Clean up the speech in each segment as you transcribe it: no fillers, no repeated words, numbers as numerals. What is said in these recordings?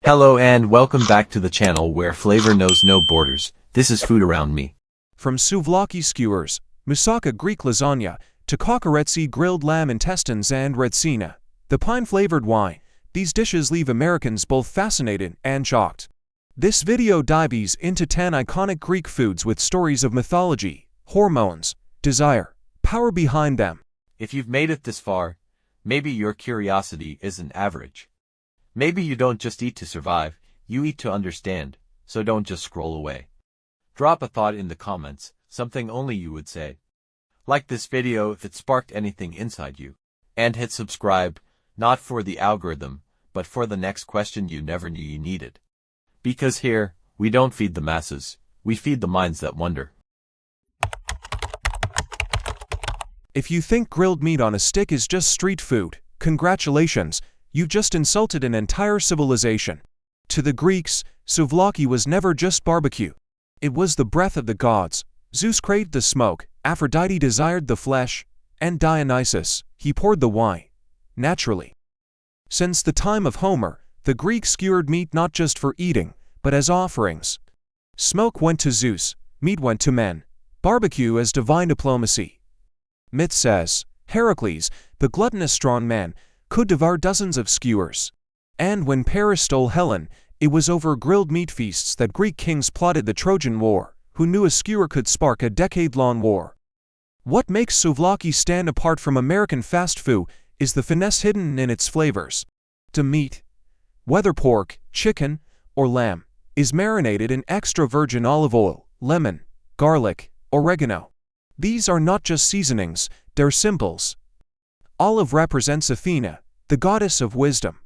Hello and welcome back to the channel where flavor knows no borders. This is Food Around Me. From souvlaki skewers, moussaka Greek lasagna, to kokoretsi grilled lamb intestines and retsina, the pine-flavored wine, these dishes leave Americans both fascinated and shocked. This video dives into 10 iconic Greek foods with stories of mythology, hormones, desire, power behind them. If you've made it this far, maybe your curiosity isn't average. Maybe you don't just eat to survive, you eat to understand, so don't just scroll away. Drop a thought in the comments, something only you would say. Like this video if it sparked anything inside you. And hit subscribe, not for the algorithm, but for the next question you never knew you needed. Because here, we don't feed the masses, we feed the minds that wonder. If you think grilled meat on a stick is just street food, congratulations, you've just insulted an entire civilization. To the Greeks, souvlaki was never just barbecue. It was the breath of the gods. Zeus craved the smoke, Aphrodite desired the flesh, and Dionysus, he poured the wine. Naturally. Since the time of Homer, the Greeks skewered meat not just for eating, but as offerings. Smoke went to Zeus, meat went to men. Barbecue as divine diplomacy. Myth says, Heracles, the gluttonous strong man, could devour dozens of skewers. And when Paris stole Helen, it was over grilled meat feasts that Greek kings plotted the Trojan War, who knew a skewer could spark a decade-long war. What makes souvlaki stand apart from American fast food is the finesse hidden in its flavors. The meat, whether pork, chicken, or lamb, is marinated in extra virgin olive oil, lemon, garlic, oregano. These are not just seasonings, they're symbols. Olive represents Athena, the goddess of wisdom.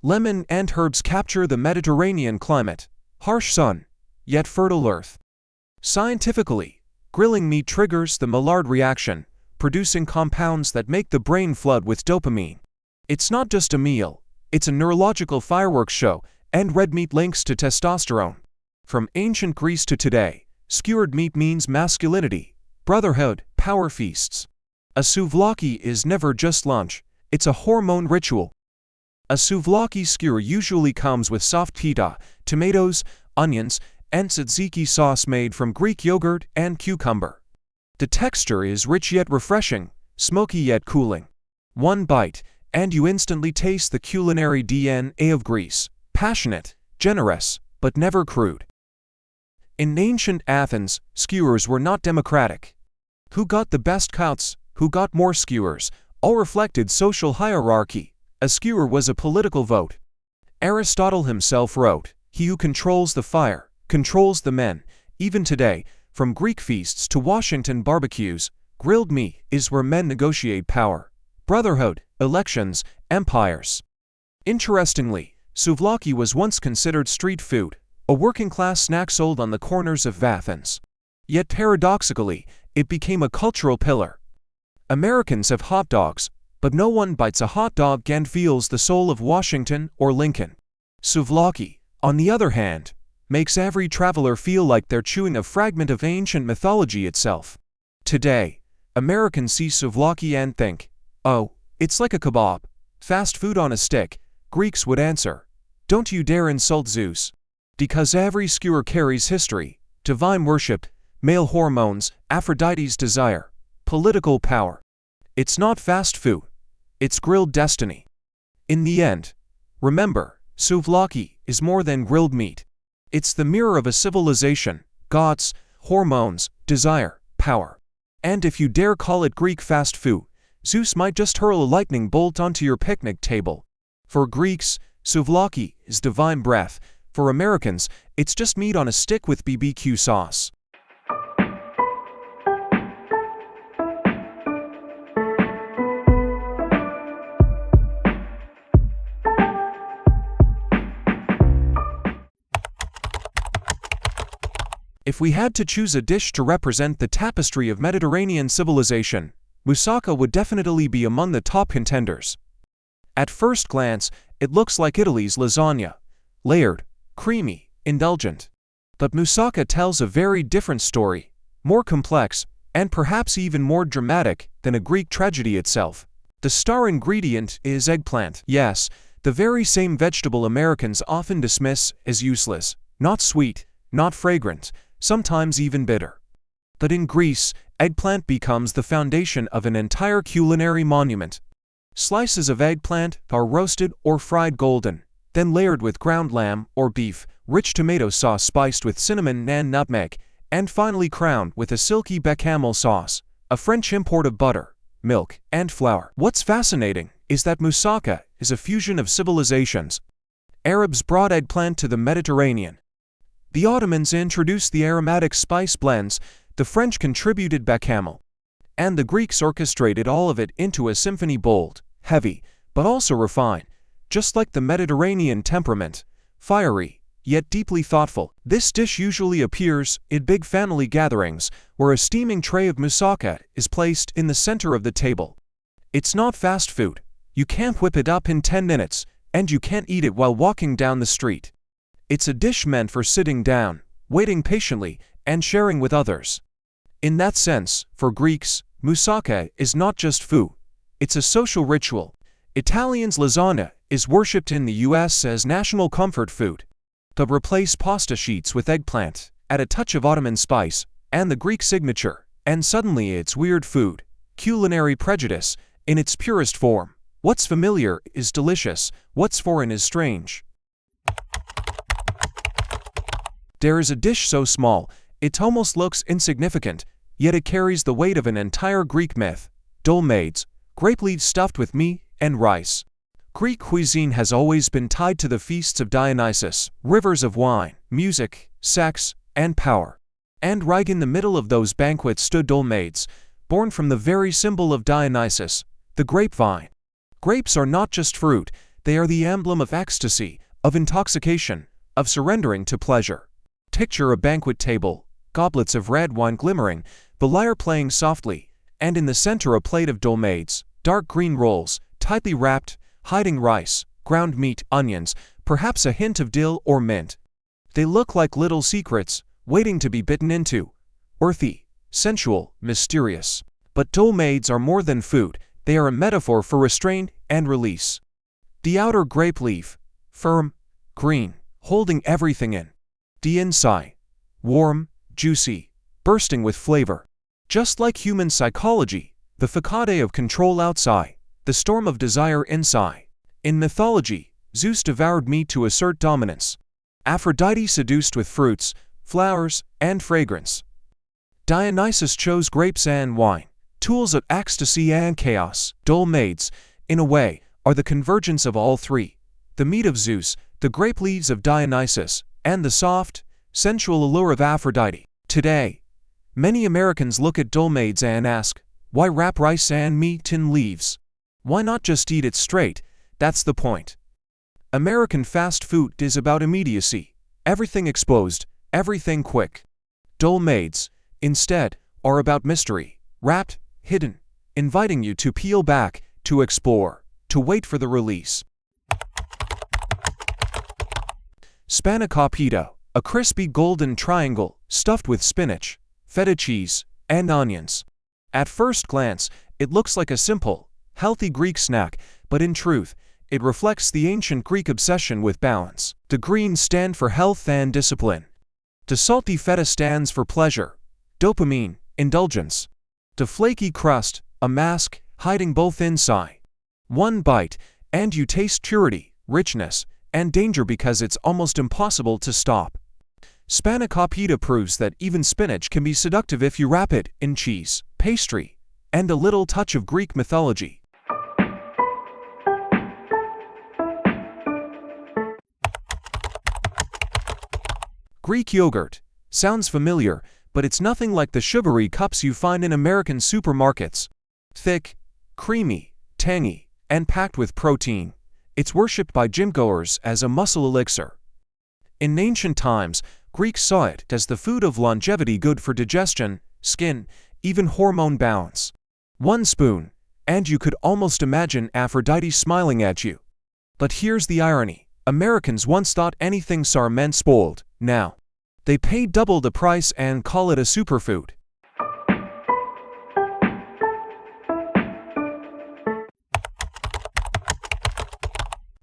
Lemon and herbs capture the Mediterranean climate, harsh sun, yet fertile earth. Scientifically, grilling meat triggers the Maillard reaction, producing compounds that make the brain flood with dopamine. It's not just a meal, it's a neurological fireworks show, and red meat links to testosterone. From ancient Greece to today, skewered meat means masculinity, brotherhood, power feasts. A souvlaki is never just lunch, it's a hormone ritual. A souvlaki skewer usually comes with soft pita, tomatoes, onions, and tzatziki sauce made from Greek yogurt and cucumber. The texture is rich yet refreshing, smoky yet cooling. One bite, and you instantly taste the culinary DNA of Greece, passionate, generous, but never crude. In ancient Athens, skewers were not democratic. Who got the best cuts? Who got more skewers, all reflected social hierarchy. A skewer was a political vote. Aristotle himself wrote, "He who controls the fire, controls the men." Even today, from Greek feasts to Washington barbecues, grilled meat is where men negotiate power, brotherhood, elections, empires. Interestingly, souvlaki was once considered street food, a working-class snack sold on the corners of Athens. Yet paradoxically, it became a cultural pillar. Americans have hot dogs, but no one bites a hot dog and feels the soul of Washington or Lincoln. Souvlaki, on the other hand, makes every traveler feel like they're chewing a fragment of ancient mythology itself. Today, Americans see souvlaki and think, oh, it's like a kebab, fast food on a stick. Greeks would answer, don't you dare insult Zeus. Because every skewer carries history, divine worship, male hormones, Aphrodite's desire, political power. It's not fast food, it's grilled destiny. In the end, remember, souvlaki is more than grilled meat. It's the mirror of a civilization, gods, hormones, desire, power. And if you dare call it Greek fast food, Zeus might just hurl a lightning bolt onto your picnic table. For Greeks, souvlaki is divine breath. For Americans, it's just meat on a stick with BBQ sauce. If we had to choose a dish to represent the tapestry of Mediterranean civilization, moussaka would definitely be among the top contenders. At first glance, it looks like Italy's lasagna, layered, creamy, indulgent. But moussaka tells a very different story, more complex, and perhaps even more dramatic than a Greek tragedy itself. The star ingredient is eggplant. Yes, the The very same vegetable Americans often dismiss as useless, not sweet, not fragrant, sometimes even bitter. But in Greece, eggplant becomes the foundation of an entire culinary monument. Slices of eggplant are roasted or fried golden, then layered with ground lamb or beef, rich tomato sauce spiced with cinnamon and nutmeg, and finally crowned with a silky bechamel sauce, a French import of butter, milk, and flour. What's fascinating is that moussaka is a fusion of civilizations. Arabs brought eggplant to the Mediterranean. The Ottomans introduced the aromatic spice blends, the French contributed bechamel, and the Greeks orchestrated all of it into a symphony bold, heavy, but also refined, just like the Mediterranean temperament, fiery, yet deeply thoughtful. This dish usually appears in big family gatherings, where a steaming tray of moussaka is placed in the center of the table. It's not fast food. You can't whip it up in 10 minutes, and you can't eat it while walking down the street. It's a dish meant for sitting down, waiting patiently, and sharing with others. In that sense, for Greeks, moussaka is not just food. It's a social ritual. Italians' lasagna is worshipped in the US as national comfort food. They replace pasta sheets with eggplant, add a touch of Ottoman spice, and the Greek signature, and suddenly it's weird food, culinary prejudice, in its purest form. What's familiar is delicious, what's foreign is strange. There is a dish so small, it almost looks insignificant, yet it carries the weight of an entire Greek myth: dolmades, grape leaves stuffed with meat and rice. Greek cuisine has always been tied to the feasts of Dionysus, rivers of wine, music, sex, and power. And right in the middle of those banquets stood dolmades, born from the very symbol of Dionysus, the grapevine. Grapes are not just fruit, they are the emblem of ecstasy, of intoxication, of surrendering to pleasure. Picture a banquet table, goblets of red wine glimmering, the lyre playing softly, and in the center a plate of dolmades, dark green rolls, tightly wrapped, hiding rice, ground meat, onions, perhaps a hint of dill or mint. They look like little secrets, waiting to be bitten into. Earthy, sensual, mysterious. But dolmades are more than food, they are a metaphor for restraint and release. The outer grape leaf, firm, green, holding everything in. The inside, warm, juicy, bursting with flavor. Just like human psychology, the facade of control outside, the storm of desire inside. In mythology, Zeus devoured meat to assert dominance. Aphrodite seduced with fruits, flowers, and fragrance. Dionysus chose grapes and wine, tools of ecstasy and chaos. Dolmades, in a way, are the convergence of all three: the meat of Zeus, the grape leaves of Dionysus, and the soft, sensual allure of Aphrodite. Today, many Americans look at dolmades and ask, why wrap rice and meat in leaves? Why not just eat it straight? That's the point. American fast food is about immediacy. Everything exposed, everything quick. Dolmades, instead, are about mystery, wrapped, hidden, inviting you to peel back, to explore, to wait for the release. Spanakopita, a crispy golden triangle stuffed with spinach, feta cheese, and onions. At first glance, it looks like a simple, healthy Greek snack, but in truth, it reflects the ancient Greek obsession with balance. The greens stand for health and discipline. The salty feta stands for pleasure, dopamine, indulgence. The flaky crust, a mask, hiding both inside. One bite, and you taste purity, richness, and danger because it's almost impossible to stop. Spanakopita proves that even spinach can be seductive if you wrap it in cheese, pastry, and a little touch of Greek mythology. Greek yogurt. Sounds familiar, but it's nothing like the sugary cups you find in American supermarkets. Thick, creamy, tangy, and packed with protein. It's worshipped by gym-goers as a muscle elixir. In ancient times, Greeks saw it as the food of longevity, good for digestion, skin, even hormone balance. One spoon, and you could almost imagine Aphrodite smiling at you. But here's the irony. Americans once thought anything sour meant spoiled. Now, they pay double the price and call it a superfood.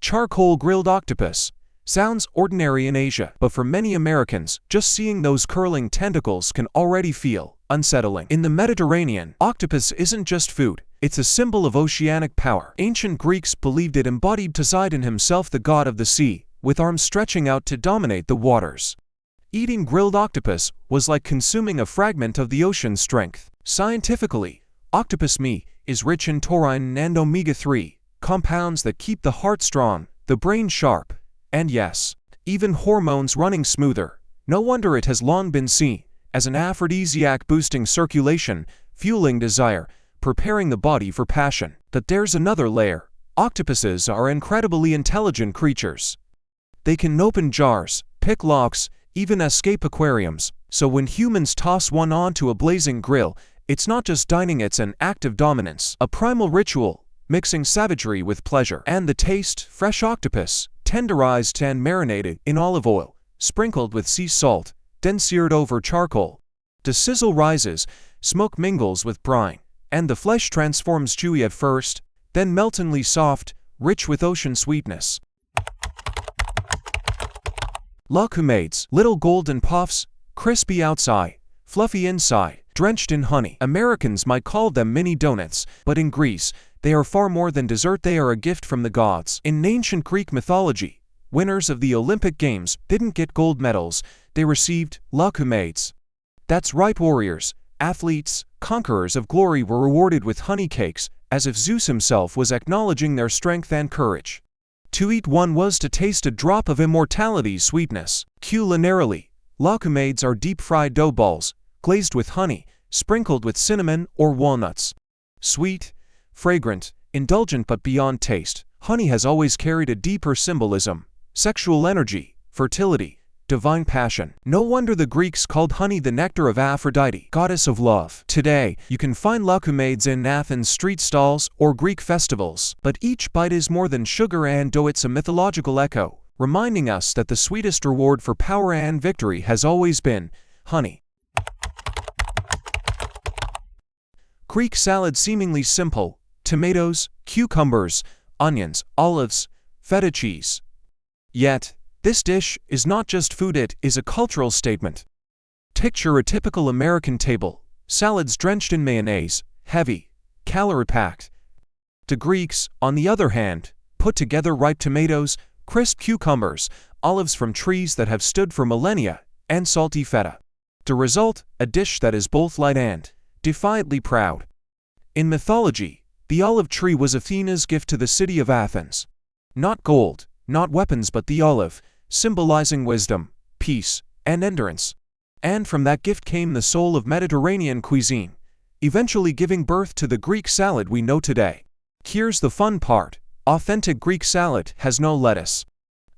Charcoal grilled octopus. Sounds ordinary in Asia, but for many Americans, just seeing those curling tentacles can already feel unsettling. In the Mediterranean, octopus isn't just food, it's a symbol of oceanic power. Ancient Greeks believed it embodied Poseidon himself, the god of the sea, with arms stretching out to dominate the waters. Eating grilled octopus was like consuming a fragment of the ocean's strength. Scientifically, octopus meat is rich in taurine and omega-3, compounds that keep the heart strong, the brain sharp, and yes, even hormones running smoother. No wonder it has long been seen as an aphrodisiac, boosting circulation, fueling desire, preparing the body for passion. But there's another layer. Octopuses are incredibly intelligent creatures. They can open jars, pick locks, even escape aquariums. So when humans toss one onto a blazing grill, it's not just dining, it's an act of dominance, a primal ritual, mixing savagery with pleasure. And the taste: fresh octopus, tenderized and marinated in olive oil, sprinkled with sea salt, then seared over charcoal. The sizzle rises, smoke mingles with brine, and the flesh transforms chewy at first, then meltingly soft, rich with ocean sweetness. Lasagnas, little golden puffs, crispy outside, fluffy inside, drenched in honey. Americans might call them mini donuts, but in Greece, they are far more than dessert. They are a gift from the gods. In ancient Greek mythology, winners of the Olympic Games didn't get gold medals, they received lasagnas. That's right, warriors, athletes, conquerors of glory were rewarded with honey cakes, as if Zeus himself was acknowledging their strength and courage. To eat one was to taste a drop of immortality's sweetness. Culinarily, lasagnas are deep-fried dough balls, glazed with honey, sprinkled with cinnamon or walnuts. Sweet, fragrant, indulgent, but beyond taste, honey has always carried a deeper symbolism: sexual energy, fertility, divine passion. No wonder the Greeks called honey the nectar of Aphrodite, goddess of love. Today, you can find lasagnas in Athens street stalls or Greek festivals, but each bite is more than sugar and dough. It's a mythological echo, reminding us that the sweetest reward for power and victory has always been honey. Greek salad, seemingly simple: tomatoes, cucumbers, onions, olives, feta cheese. Yet, this dish is not just food, it is a cultural statement. Picture a typical American table: salads drenched in mayonnaise, heavy, calorie-packed. The Greeks, on the other hand, put together ripe tomatoes, crisp cucumbers, olives from trees that have stood for millennia, and salty feta. The result, a dish that is both light and defiantly proud. In mythology, the olive tree was Athena's gift to the city of Athens. Not gold, not weapons, but the olive, symbolizing wisdom, peace, and endurance. And from that gift came the soul of Mediterranean cuisine, eventually giving birth to the Greek salad we know today. Here's the fun part: authentic Greek salad has no lettuce.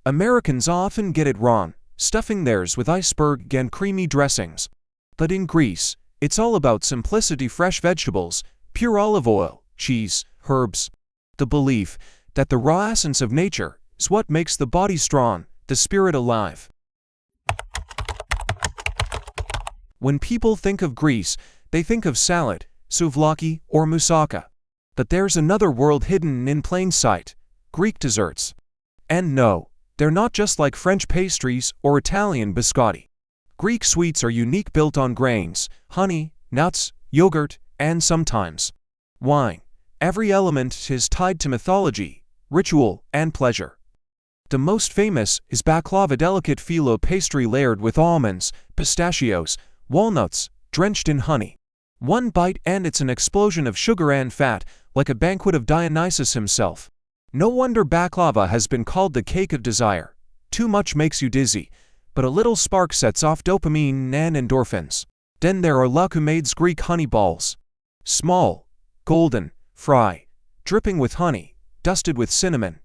Americans often get it wrong, stuffing theirs with iceberg and creamy dressings. But in Greece, it's all about simplicity: fresh vegetables, pure olive oil, cheese, herbs. The belief that the raw essence of nature is what makes the body strong, the spirit alive. When people think of Greece, they think of salad, souvlaki, or moussaka. But there's another world hidden in plain sight: Greek desserts. And no, they're not just like French pastries or Italian biscotti. Greek sweets are unique, built on grains, honey, nuts, yogurt, and sometimes wine. Every element is tied to mythology, ritual, and pleasure. The most famous is baklava, a delicate phyllo pastry layered with almonds, pistachios, walnuts, drenched in honey. One bite and it's an explosion of sugar and fat, like a banquet of Dionysus himself. No wonder baklava has been called the cake of desire. Too much makes you dizzy, but a little spark sets off dopamine and endorphins. Then there are lasagnas, Greek honey balls. Small, golden, fry, dripping with honey, dusted with cinnamon.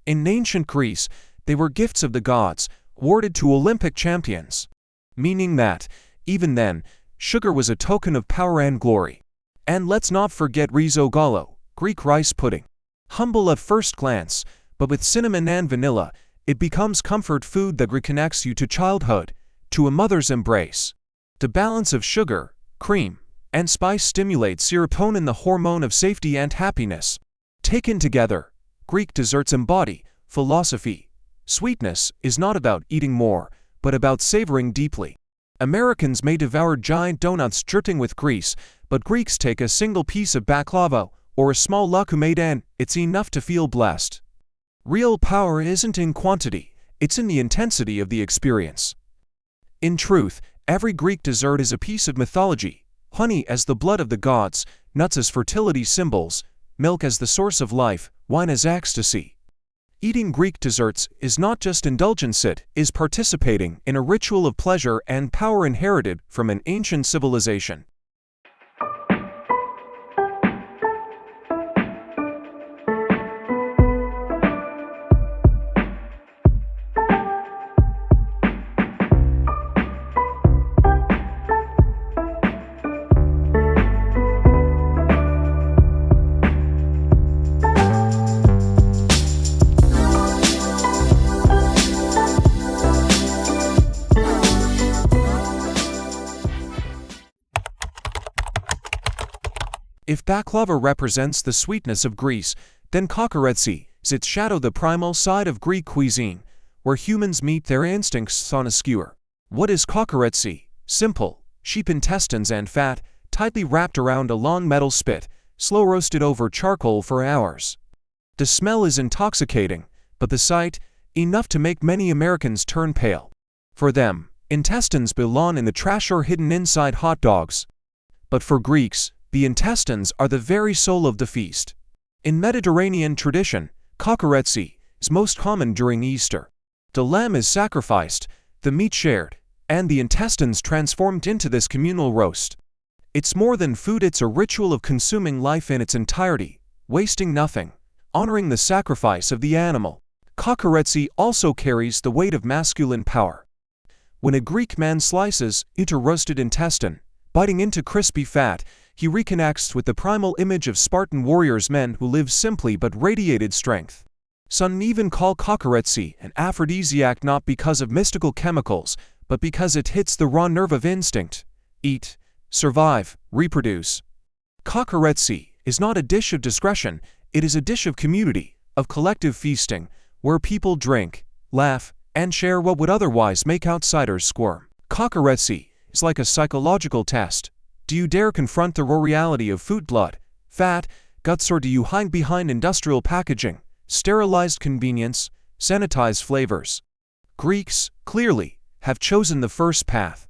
In ancient Greece, they were gifts of the gods, awarded to Olympic champions. Meaning that, even then, sugar was a token of power and glory. And let's not forget riso gallo, Greek rice pudding. Humble at first glance, but with cinnamon and vanilla, it becomes comfort food that reconnects you to childhood, to a mother's embrace. The balance of sugar, cream, and spice stimulates serotonin, the hormone of safety and happiness. Taken together, Greek desserts embody philosophy. Sweetness is not about eating more, but about savoring deeply. Americans may devour giant donuts dripping with grease, but Greeks take a single piece of baklava or a small lakume and it's enough to feel blessed. Real power isn't in quantity, it's in the intensity of the experience. In truth, every Greek dessert is a piece of mythology. Honey as the blood of the gods, nuts as fertility symbols, milk as the source of life, wine as ecstasy. Eating Greek desserts is not just indulgence, it is participating in a ritual of pleasure and power inherited from an ancient civilization. If baklava represents the sweetness of Greece, then kokoretsi is its shadow, the primal side of Greek cuisine, where humans meet their instincts on a skewer. What is kokoretsi? Simple: sheep intestines and fat, tightly wrapped around a long metal spit, slow roasted over charcoal for hours. The smell is intoxicating, but the sight, enough to make many Americans turn pale. For them, intestines belong in the trash or hidden inside hot dogs. But for Greeks, the intestines are the very soul of the feast. In Mediterranean tradition, kokoretsi is most common during Easter. The lamb is sacrificed, the meat shared, and the intestines transformed into this communal roast. It's more than food, it's a ritual of consuming life in its entirety, wasting nothing, honoring the sacrifice of the animal. Kokoretsi also carries the weight of masculine power. When a Greek man slices into roasted intestine, biting into crispy fat, he reconnects with the primal image of Spartan warriors, men who lived simply but radiated strength. Some even call kokoretsi an aphrodisiac, not because of mystical chemicals, but because it hits the raw nerve of instinct: eat, survive, reproduce. Kokoretsi is not a dish of discretion, it is a dish of community, of collective feasting, where people drink, laugh, and share what would otherwise make outsiders squirm. Kokoretsi is like a psychological test. Do you dare confront the raw reality of food, blood, fat, guts, or do you hide behind industrial packaging, sterilized convenience, sanitized flavors? Greeks, clearly, have chosen the first path.